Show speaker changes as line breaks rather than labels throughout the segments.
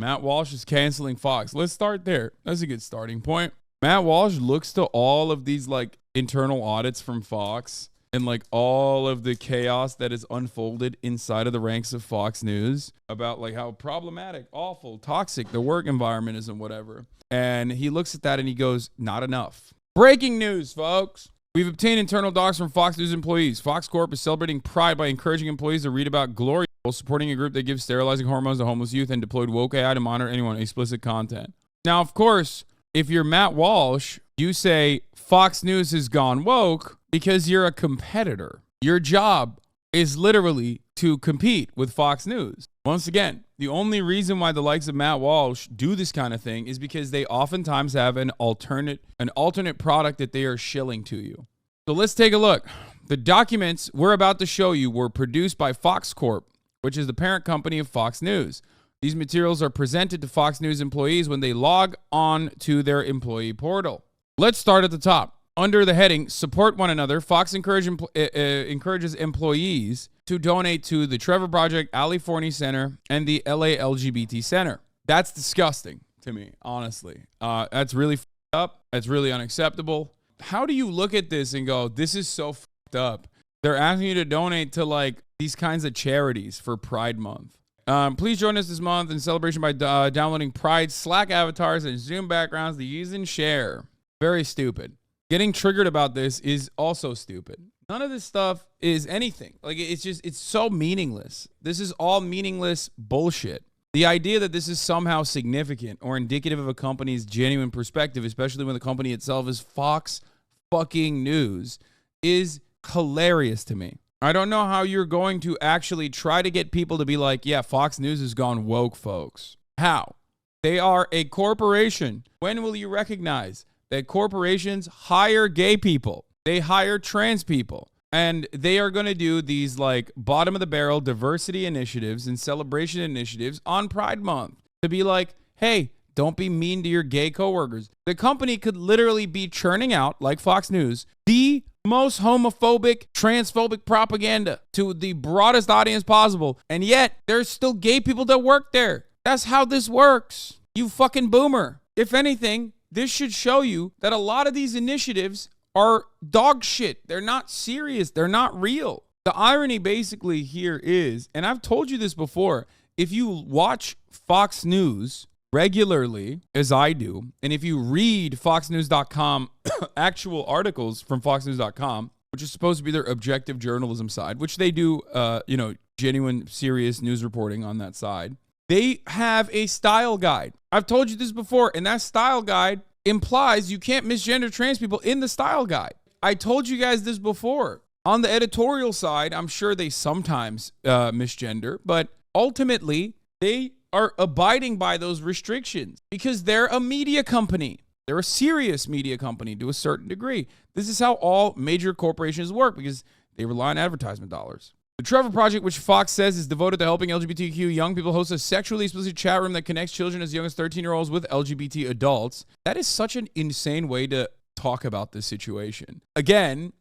Matt Walsh is canceling Fox. Let's start there. That's a good starting point. Matt Walsh looks to all of these like internal audits from Fox and like all of the chaos that is unfolded inside of the ranks of Fox News about like how problematic, awful, toxic the work environment is and whatever. And he looks at that and he goes, not enough. Breaking news, folks. We've obtained internal docs from Fox News employees. Fox Corp is celebrating Pride by encouraging employees to read about glory holes, supporting a group that gives sterilizing hormones to homeless youth, and deployed woke AI to monitor anyone explicit content. Now, of course, if you're Matt Walsh, you say Fox News has gone woke because you're a competitor. Your job is literally to compete with Fox News. Once again, the only reason why the likes of Matt Walsh do this kind of thing is because they oftentimes have an alternate product that they are shilling to you. So let's take a look. The documents we're about to show you were produced by Fox Corp, which is the parent company of Fox News. These materials are presented to Fox News employees when they log on to their employee portal. Let's start at the top. Under the heading, Support One Another, Fox encourages employees to donate to the Trevor Project, Ali Forney Center, and the LA LGBT Center. That's disgusting to me, honestly. That's really fucked up. That's really unacceptable. How do you look at this and go, this is so fucked up? They're asking you to donate to like these kinds of charities for Pride Month. Please join us this month in celebration by downloading Pride Slack avatars and Zoom backgrounds to use and share. Very stupid. Getting triggered about this is also stupid. None of this stuff is anything. Like, it's so meaningless. This is all meaningless bullshit. The idea that this is somehow significant or indicative of a company's genuine perspective, especially when the company itself is Fox fucking News, is hilarious to me. I don't know how you're going to actually try to get people to be like, yeah, Fox News has gone woke, folks. How? They are a corporation. When will you recognize that corporations hire gay people? They hire trans people. And they are going to do these like bottom of the barrel diversity initiatives and celebration initiatives on Pride Month to be like, hey, don't be mean to your gay coworkers. The company could literally be churning out, like Fox News, the most homophobic, transphobic propaganda to the broadest audience possible. And yet there's still gay people that work there. That's how this works. You fucking boomer. If anything, this should show you that a lot of these initiatives are dog shit. They're not serious. They're not real. The irony basically here is, and I've told you this before, if you watch Fox News regularly, as I do, and if you read foxnews.com actual articles from foxnews.com, which is supposed to be their objective journalism side, which they do, genuine, serious news reporting on that side, they have a style guide. I've told you this before, and that style guide implies you can't misgender trans people in the style guide. I told you guys this before. On the editorial side, I'm sure they sometimes misgender, but ultimately they are abiding by those restrictions because they're a media company. They're a serious media company to a certain degree. This is how all major corporations work because they rely on advertisement dollars. The Trevor Project, which Fox says is devoted to helping LGBTQ young people, hosts a sexually explicit chat room that connects children as young as 13-year-olds with LGBT adults. That is such an insane way to talk about this situation. Again,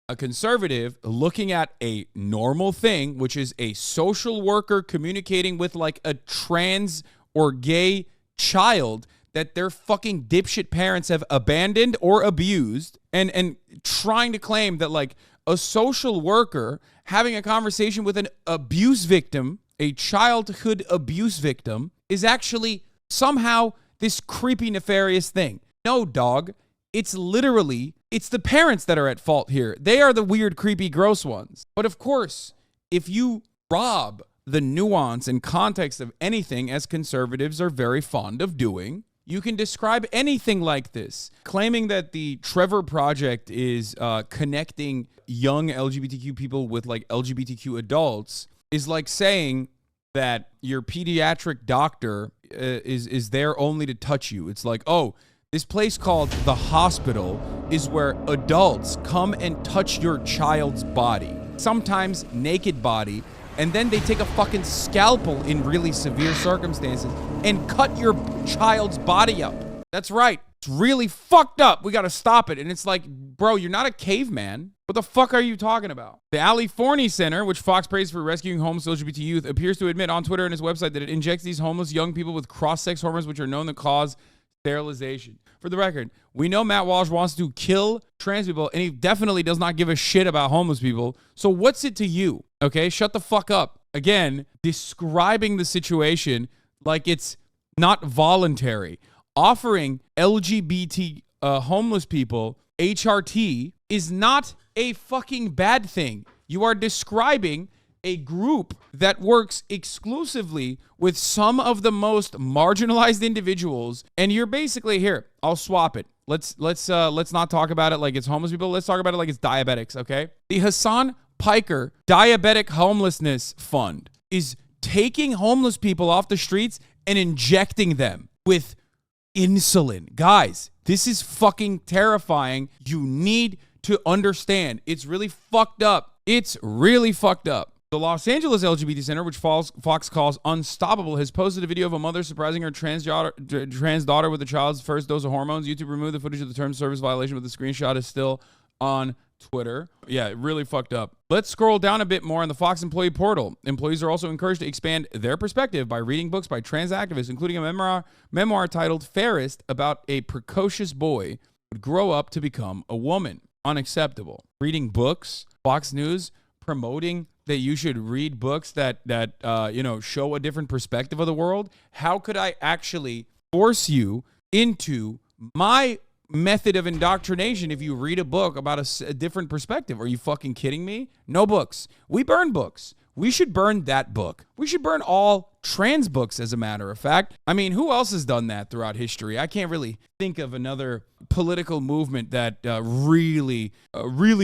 a conservative looking at a normal thing, which is a social worker communicating with like a trans or gay child that their fucking dipshit parents have abandoned or abused, and trying to claim that like a social worker having a conversation with an abuse victim, a childhood abuse victim, is actually somehow this creepy, nefarious thing. No, dog. It's literally, it's the parents that are at fault here. They are the weird, creepy, gross ones. But of course, if you rob the nuance and context of anything, as conservatives are very fond of doing, you can describe anything like this. Claiming that the Trevor Project is connecting young LGBTQ people with like LGBTQ adults is like saying that your pediatric doctor is there only to touch you. It's like, oh, this place called the hospital is where adults come and touch your child's body, sometimes naked body, and then they take a fucking scalpel in really severe circumstances and cut your child's body up. That's right. It's really fucked up. We got to stop it. And it's like, bro, you're not a caveman. What the fuck are you talking about? The Ali Forney Center, which Fox praised for rescuing homeless LGBT youth, appears to admit on Twitter and his website that it injects these homeless young people with cross-sex hormones, which are known to cause sterilization. For the record, we know Matt Walsh wants to kill trans people, and he definitely does not give a shit about homeless people. So what's it to you? Okay, shut the fuck up. Again, describing the situation like it's not voluntary. Offering LGBT homeless people HRT is not a fucking bad thing. You are describing a group that works exclusively with some of the most marginalized individuals, and you're basically here. I'll swap it. Let's not talk about it like it's homeless people. Let's talk about it like it's diabetics. Okay, the Hassan Piker Diabetic Homelessness Fund is taking homeless people off the streets and injecting them with insulin. Guys, this is fucking terrifying. You need to understand. It's really fucked up. It's really fucked up. The Los Angeles LGBT Center, which Fox calls unstoppable, has posted a video of a mother surprising her trans daughter with the child's first dose of hormones. YouTube removed the footage of the term service violation, but the screenshot is still on Twitter. Yeah, it really fucked up. Let's scroll down a bit more on the Fox employee portal. Employees are also encouraged to expand their perspective by reading books by trans activists, including a memoir titled Fairest about a precocious boy would grow up to become a woman. Unacceptable. Reading books, Fox News promoting that you should read books that show a different perspective of the world. How could I actually force you into my method of indoctrination if you read a book about a different perspective? Are you fucking kidding me? No books. We burn books. We should burn that book. We should burn all trans books, as a matter of fact. I mean, who else has done that throughout history? I can't really think of another political movement that really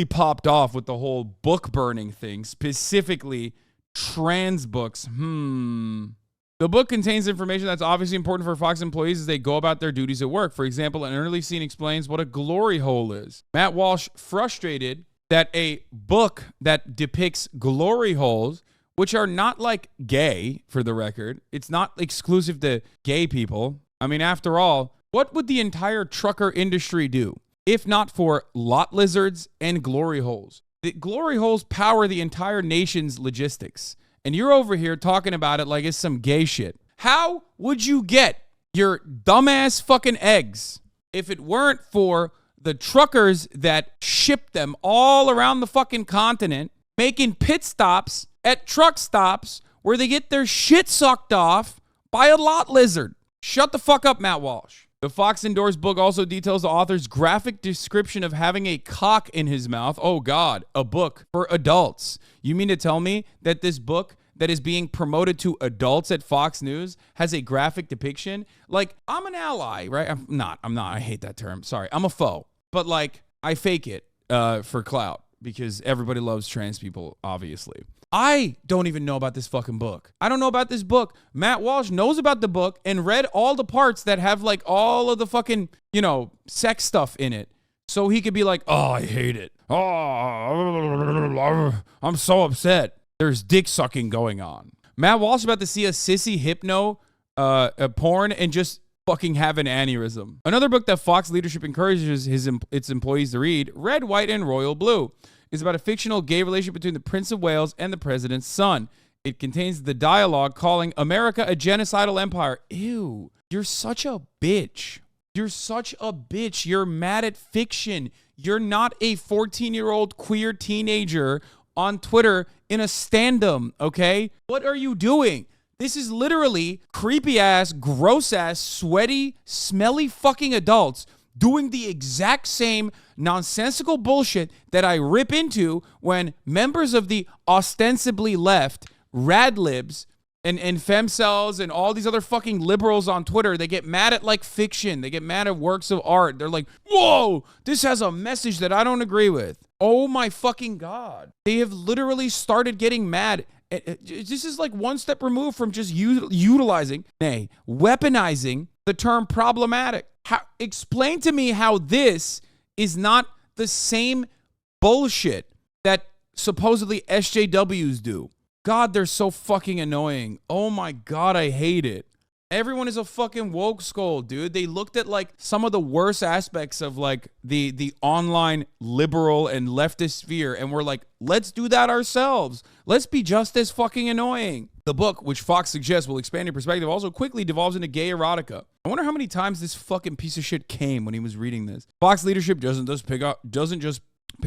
popped off with the whole book burning thing, specifically trans books. The book contains information that's obviously important for Fox employees as they go about their duties at work. For example, an early scene explains what a glory hole is. Matt Walsh frustrated that a book that depicts glory holes, which are not like gay, for the record, it's not exclusive to gay people. I mean, after all, what would the entire trucker industry do if not for lot lizards and glory holes? The glory holes power the entire nation's logistics. And you're over here talking about it like it's some gay shit. How would you get your dumbass fucking eggs if it weren't for the truckers that ship them all around the fucking continent, making pit stops at truck stops where they get their shit sucked off by a lot lizard? Shut the fuck up, Matt Walsh. The Fox-endorsed book also details the author's graphic description of having a cock in his mouth. Oh, God, a book for adults. You mean to tell me that this book that is being promoted to adults at Fox News has a graphic depiction? Like, I'm an ally, right? I'm not. I hate that term. Sorry. I'm a foe. But, like, I fake it for clout because everybody loves trans people, obviously. I don't even know about this fucking book. I don't know about this book. Matt Walsh knows about the book and read all the parts that have like all of the fucking, sex stuff in it. So he could be like, oh, I hate it. Oh, I'm so upset. There's dick sucking going on. Matt Walsh about to see a sissy hypno porn and just fucking have an aneurysm. Another book that Fox leadership encourages its employees to read, Red, White, and Royal Blue, is about a fictional gay relationship between the Prince of Wales and the president's son. It contains the dialogue calling America a genocidal empire. Ew, you're such a bitch. You're such a bitch. You're mad at fiction. You're not a 14-year-old queer teenager on Twitter in a stand-up, okay? What are you doing? This is literally creepy-ass, gross-ass, sweaty, smelly fucking adults doing the exact same nonsensical bullshit that I rip into when members of the ostensibly left, radlibs, and femcells and all these other fucking liberals on Twitter, they get mad at like fiction. They get mad at works of art. They're like, whoa, this has a message that I don't agree with. Oh my fucking God. They have literally started getting mad. This is like one step removed from just weaponizing the term problematic. Explain to me how this is not the same bullshit that supposedly SJWs do. God, they're so fucking annoying. Oh my God, I hate it. Everyone is a fucking woke skull, dude. They looked at like some of the worst aspects of like the online liberal and leftist sphere and were like, let's do that ourselves. Let's be just as fucking annoying. The book, which Fox suggests will expand your perspective, also quickly devolves into gay erotica. I wonder how many times this fucking piece of shit came when he was reading this. Fox leadership doesn't just pick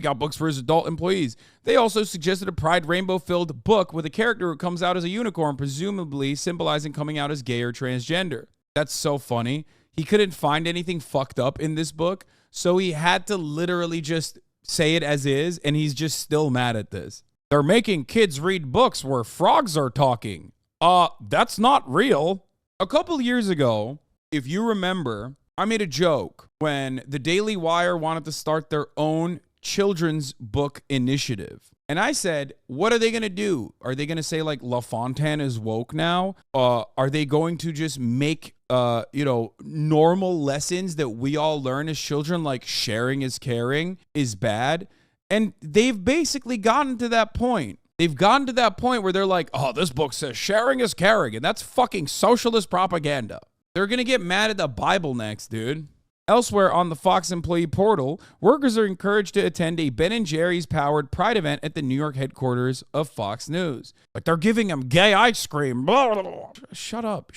out books for his adult employees. They also suggested a Pride rainbow-filled book with a character who comes out as a unicorn, presumably symbolizing coming out as gay or transgender. That's so funny. He couldn't find anything fucked up in this book, so he had to literally just say it as is, and he's just still mad at this. They're making kids read books where frogs are talking. That's not real. A couple years ago, if you remember, I made a joke when the Daily Wire wanted to start their own children's book initiative. And I said, what are they going to do? Are they going to say like La Fontaine is woke now? Are they going to just make, normal lessons that we all learn as children, like sharing is caring is bad? And they've basically gotten to that point. They've gotten to that point where they're like, oh, this book says sharing is caring. And that's fucking socialist propaganda. They're going to get mad at the Bible next, dude. Elsewhere on the Fox employee portal, workers are encouraged to attend a Ben & Jerry's powered Pride event at the New York headquarters of Fox News. Like they're giving them gay ice cream. Blah, blah, blah. Shut up.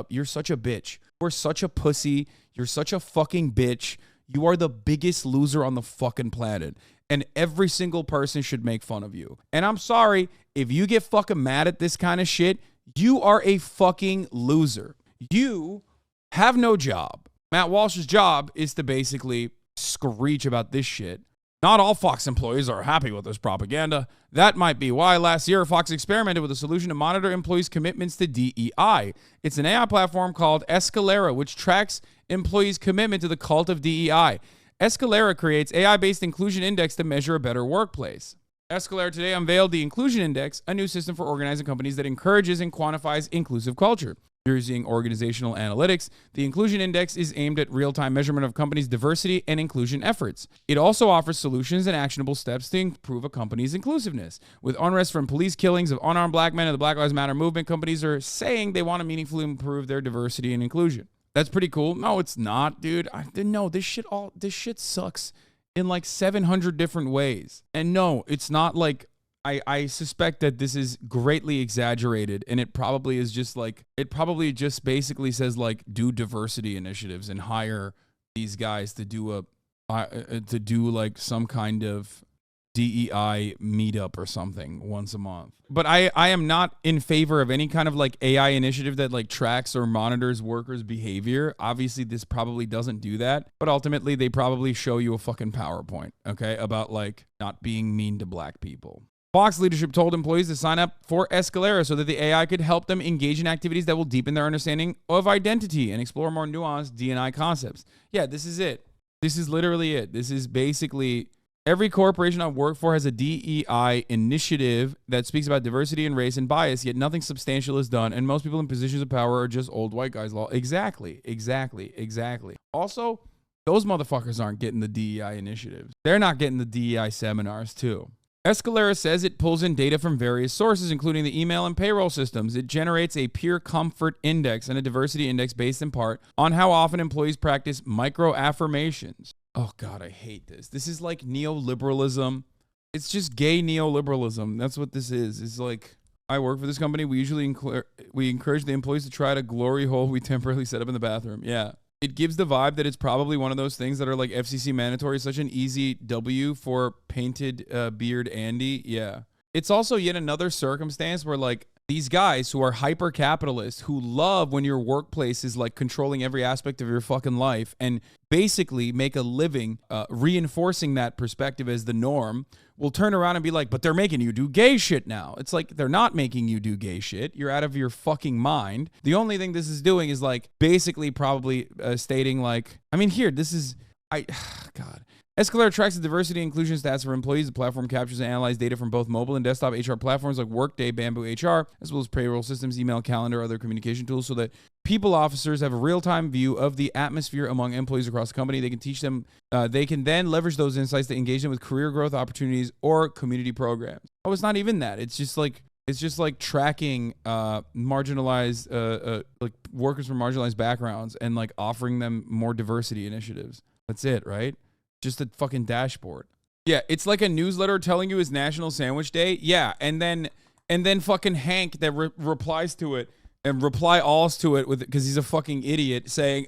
You're such a bitch. You're such a pussy. You're such a fucking bitch. You are the biggest loser on the fucking planet. And every single person should make fun of you. And I'm sorry, if you get fucking mad at this kind of shit, you are a fucking loser. You have no job. Matt Walsh's job is to basically screech about this shit. Not all Fox employees are happy with this propaganda. That might be why last year Fox experimented with a solution to monitor employees' commitments to DEI. It's an AI platform called Escalera, which tracks employees' commitment to the cult of DEI. Escalera creates AI-based inclusion index to measure a better workplace. Escalera today unveiled the Inclusion Index, a new system for organizing companies that encourages and quantifies inclusive culture. Using organizational analytics, the Inclusion Index is aimed at real-time measurement of companies' diversity and inclusion efforts. It also offers solutions and actionable steps to improve a company's inclusiveness. With unrest from police killings of unarmed black men and the Black Lives Matter movement, companies are saying they want to meaningfully improve their diversity and inclusion. That's pretty cool. No, it's not, dude. No, this shit sucks in like 700 different ways. And no, it's not like I suspect that this is greatly exaggerated, and it probably just basically says like do diversity initiatives and hire these guys to do like some kind of DEI meetup or something once a month. But I am not in favor of any kind of like AI initiative that like tracks or monitors workers' behavior. Obviously, this probably doesn't do that, but ultimately they probably show you a fucking PowerPoint, okay, about like not being mean to black people. Fox leadership told employees to sign up for Escalera so that the AI could help them engage in activities that will deepen their understanding of identity and explore more nuanced D&I concepts. Yeah, this is it. This is literally it. This is basically every corporation I've worked for has a DEI initiative that speaks about diversity and race and bias, yet nothing substantial is done, and most people in positions of power are just old white guys. Exactly. Also, those motherfuckers aren't getting the DEI initiatives. They're not getting the DEI seminars too. Escalera says it pulls in data from various sources, including the email and payroll systems. It generates a peer comfort index and a diversity index based in part on how often employees practice micro-affirmations. Oh, God, I hate this. This is like neoliberalism. It's just gay neoliberalism. That's what this is. It's like, I work for this company. We usually encourage the employees to try to glory hole we temporarily set up in the bathroom. Yeah. It gives the vibe that it's probably one of those things that are like FCC mandatory, such an easy W for painted beard Andy. Yeah. It's also yet another circumstance where like these guys who are hyper capitalists who love when your workplace is like controlling every aspect of your fucking life and basically make a living reinforcing that perspective as the norm will turn around and be like, but they're making you do gay shit now. It's like, they're not making you do gay shit. You're out of your fucking mind. The only thing this is doing is like basically probably stating like, I mean, here, this is, God. Escalera tracks the diversity and inclusion stats for employees. The platform captures and analyzes data from both mobile and desktop HR platforms like Workday, Bamboo HR, as well as payroll systems, email, calendar, other communication tools, so that people officers have a real-time view of the atmosphere among employees across the company. They can teach them, they can then leverage those insights to engage them with career growth opportunities or community programs. Oh, it's not even that. It's just like It's just like tracking marginalized like workers from marginalized backgrounds and like offering them more diversity initiatives. That's it, right? Just a fucking dashboard. Yeah, it's like a newsletter telling you it's National Sandwich Day. Yeah, and then fucking Hank that replies to it and reply alls to it with because he's a fucking idiot saying,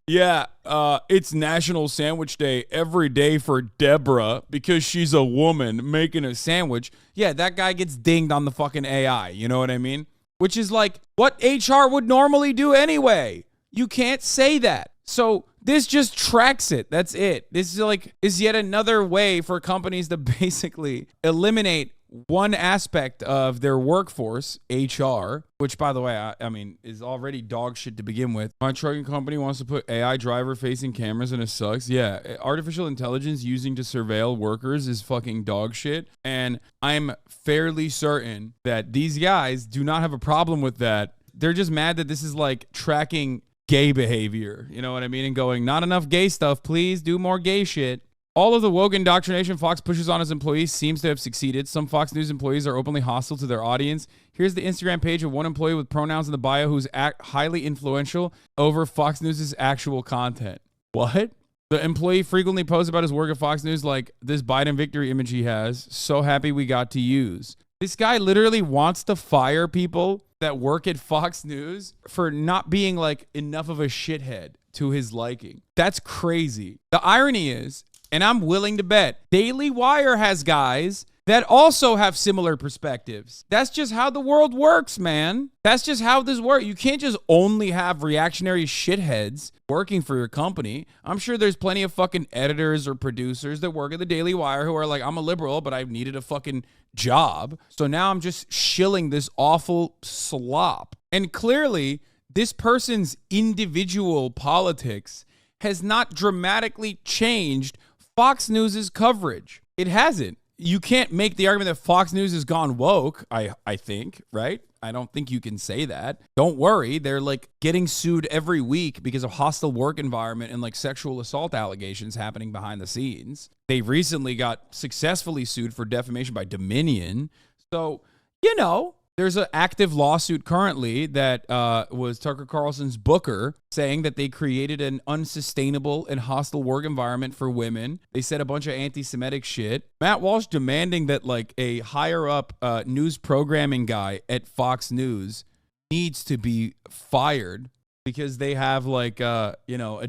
it's National Sandwich Day every day for Deborah because she's a woman making a sandwich. Yeah, that guy gets dinged on the fucking AI. You know what I mean? Which is like what HR would normally do anyway. You can't say that. So this just tracks it. That's it. This is yet another way for companies to basically eliminate one aspect of their workforce, HR, which, by the way, I mean, is already dog shit to begin with. My trucking company wants to put AI driver-facing cameras and it sucks. Yeah, artificial intelligence using to surveil workers is fucking dog shit. And I'm fairly certain that these guys do not have a problem with that. They're just mad that this is like tracking gay behavior. You know what I mean? And going, not enough gay stuff. Please do more gay shit. All of the woke indoctrination Fox pushes on its employees seems to have succeeded. Some Fox News employees are openly hostile to their audience. Here's the Instagram page of one employee with pronouns in the bio who's highly influential over Fox News' actual content. What? The employee frequently posts about his work at Fox News like this Biden victory image he has. So happy we got to use. This guy literally wants to fire people that work at Fox News for not being like enough of a shithead to his liking. That's crazy. The irony is, and I'm willing to bet, Daily Wire has guys that also have similar perspectives. That's just how the world works, man. That's just how this works. You can't just only have reactionary shitheads working for your company. I'm sure there's plenty of fucking editors or producers that work at the Daily Wire who are like, I'm a liberal, but I needed a fucking job. So now I'm just shilling this awful slop. And clearly, this person's individual politics has not dramatically changed Fox News' coverage. It hasn't. You can't make the argument that Fox News has gone woke, I think, right? I don't think you can say that. Don't worry. They're like getting sued every week because of hostile work environment and like sexual assault allegations happening behind the scenes. They recently got successfully sued for defamation by Dominion. So, you know, there's an active lawsuit currently that was Tucker Carlson's Booker saying that they created an unsustainable and hostile work environment for women. They said a bunch of anti-Semitic shit. Matt Walsh demanding that like a higher up news programming guy at Fox News needs to be fired because they have like, a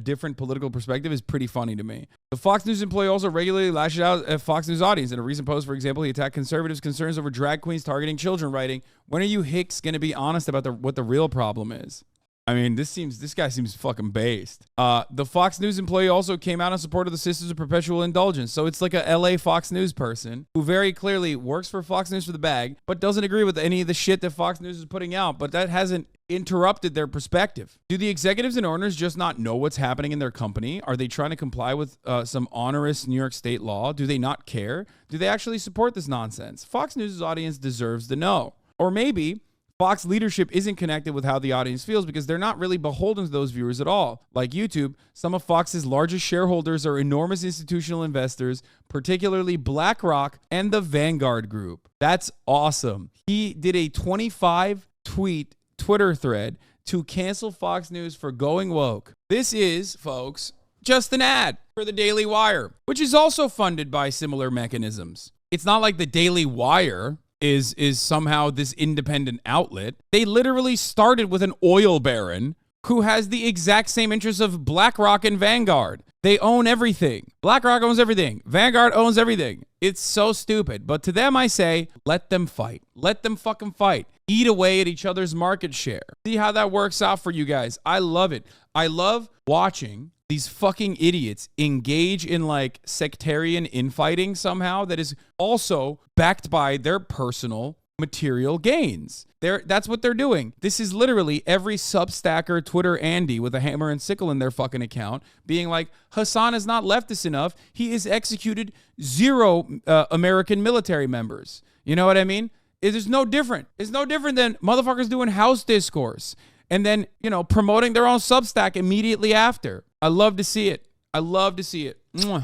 different political perspective is pretty funny to me. The Fox News employee also regularly lashes out at Fox News audience. In a recent post, for example, he attacked conservatives' concerns over drag queens targeting children, writing, when are you hicks going to be honest about what the real problem is? I mean, this guy seems fucking based. The Fox News employee also came out in support of the Sisters of Perpetual Indulgence. So it's like a LA Fox News person who very clearly works for Fox News for the bag, but doesn't agree with any of the shit that Fox News is putting out. But that hasn't interrupted their perspective. Do the executives and owners just not know what's happening in their company? Are they trying to comply with some onerous New York state law? Do they not care? Do they actually support this nonsense? Fox News' audience deserves to know. Or maybe Fox leadership isn't connected with how the audience feels because they're not really beholden to those viewers at all. Like YouTube, some of Fox's largest shareholders are enormous institutional investors, particularly BlackRock and the Vanguard Group. That's awesome. He did a 25-tweet Twitter thread to cancel Fox News for going woke. This is, folks, just an ad for the Daily Wire, which is also funded by similar mechanisms. It's not like the Daily Wire is somehow this independent outlet. They literally started with an oil baron who has the exact same interests of BlackRock and Vanguard. They own everything. BlackRock owns everything. Vanguard owns everything. It's so stupid. But to them, I say, let them fight. Let them fucking fight. Eat away at each other's market share. See how that works out for you guys. I love it. I love watching these fucking idiots engage in like sectarian infighting somehow that is also backed by their personal material gains. That's what they're doing. This is literally every Substacker, Twitter Andy with a hammer and sickle in their fucking account being like, Hasan is not leftist enough. He has executed 0 American military members. You know what I mean? It is no different. It's no different than motherfuckers doing house discourse and then, promoting their own Substack immediately after. I love to see it. I love to see it. Mwah.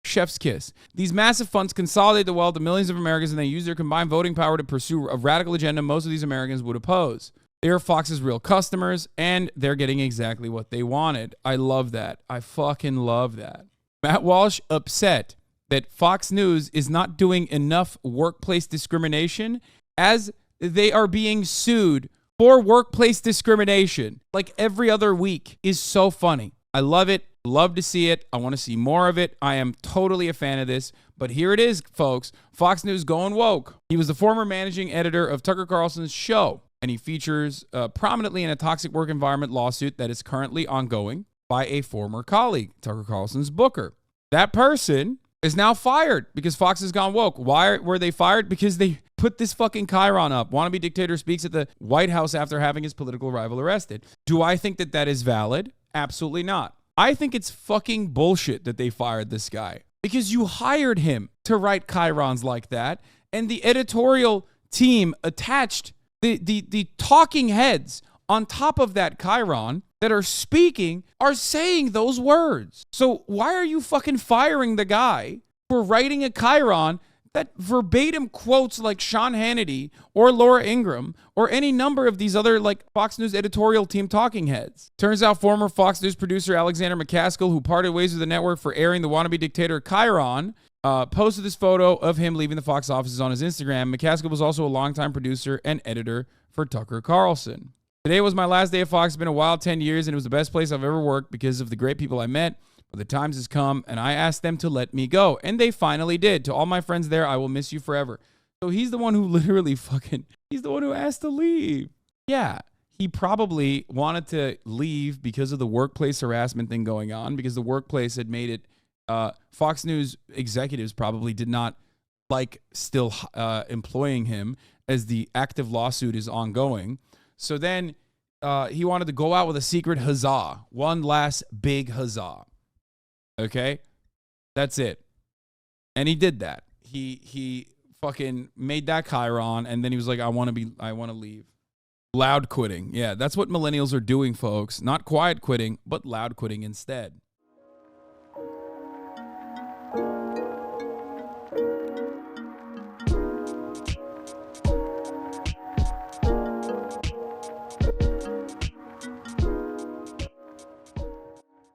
Chef's kiss. These massive funds consolidate the wealth of millions of Americans, and they use their combined voting power to pursue a radical agenda most of these Americans would oppose. They are Fox's real customers, and they're getting exactly what they wanted. I love that. I fucking love that. Matt Walsh upset that Fox News is not doing enough workplace discrimination as they are being sued for workplace discrimination like every other week is so funny. I love it. Love to see it. I want to see more of it. I am totally a fan of this. But here it is, folks. Fox News going woke. He was the former managing editor of Tucker Carlson's show, and he features prominently in a toxic work environment lawsuit that is currently ongoing by a former colleague, Tucker Carlson's booker. That person is now fired because Fox has gone woke. Why were they fired? Because they put this fucking chyron up. Wannabe dictator speaks at the White House after having his political rival arrested. Do I think that that is valid? Absolutely not. I think it's fucking bullshit that they fired this guy because you hired him to write chyrons like that, and the editorial team attached the talking heads on top of that chyron that are speaking are saying those words. So why are you fucking firing the guy for writing a chyron that verbatim quotes like Sean Hannity or Laura Ingraham or any number of these other like Fox News editorial team talking heads? Turns out former Fox News producer Alexander McCaskill, who parted ways with the network for airing the wannabe dictator chyron, posted this photo of him leaving the Fox offices on his Instagram. McCaskill was also a longtime producer and editor for Tucker Carlson. Today was my last day at Fox. It's been a wild 10 years, and it was the best place I've ever worked because of the great people I met. But the times has come, and I asked them to let me go, and they finally did. To all my friends there, I will miss you forever. So he's the one who literally he's the one who asked to leave. Yeah, he probably wanted to leave because of the workplace harassment thing going on, because the workplace had made it, Fox News executives probably did not like still employing him as the active lawsuit is ongoing. So then he wanted to go out with a secret huzzah. One last big huzzah. Okay? That's it. And he did that. He fucking made that chyron, and then he was like, I want to leave. Loud quitting. Yeah, that's what millennials are doing, folks. Not quiet quitting, but loud quitting instead.